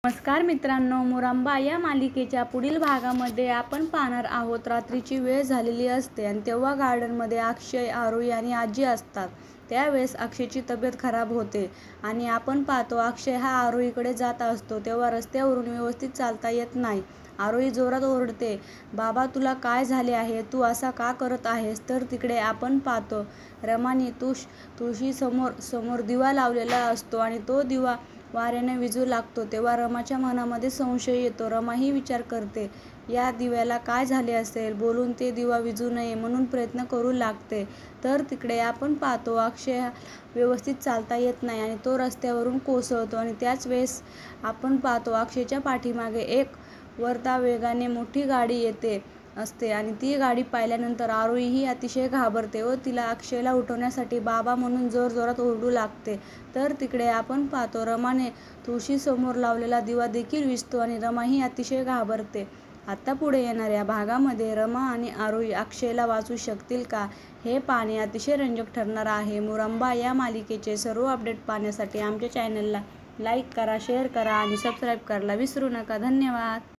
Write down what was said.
नमस्कार मित्रांनो, मुरांबा या मालिकेच्या पुढील भागामध्ये आपण पाहणार आहोत. रात्रीची वेळ झालेली असते आणि तेव्हा गार्डनमध्ये अक्षय, आरोही आणि आजी असतात. त्यावेळेस अक्षयची तब्येत खराब होते आणि आपण पाहतो अक्षय हा आरोहीकडे जात असतो तेव्हा रस्त्यावरून व्यवस्थित चालता येत नाही. आरोही जोरात ओरडते, बाबा तुला काय झाले आहे, तू असा का करत आहेस. तर तिकडे आपण पाहतो रमाने तुळशी समोर दिवा लावलेला असतो आणि तो दिवा वाऱ्याने विझू लागतो. तेव्हा रमाच्या मनामध्ये संशय येतो. रमा ही विचार करते, या दिव्याला काय झाले असेल. बोलून ते दिवा विझू नये म्हणून प्रयत्न करू लागते. तर तिकडे आपण पाहतो अक्षय व्यवस्थित चालता येत नाही आणि तो रस्त्यावरून कोसळतो आणि त्याच वेळेस आपण पाहतो अक्षयच्या पाठीमागे एक वरता वेगाने मोठी गाडी येते असते आणि ती गाडी पाहिल्यानंतर आरोही ही अतिशय घाबरते व तिला अक्षयला उठवण्यासाठी बाबा म्हणून जोरजोरात ओरडू लागते. तर तिकडे आपण पाहतो रमाने तुळशी समोर लावलेला दिवा देखील विझतो आणि रमा ही अतिशय घाबरते. आता पुढे येणाऱ्या भागामध्ये रमा आणि आरोही अक्षयला वाचवू शकतील का, हे पाहणे अतिशय रंजक ठरणार आहे. मुरांबा या मालिकेचे सर्व अपडेट पाहण्यासाठी आमच्या चॅनलला लाईक करा, शेअर करा आणि सबस्क्राईब करायला विसरू नका. धन्यवाद.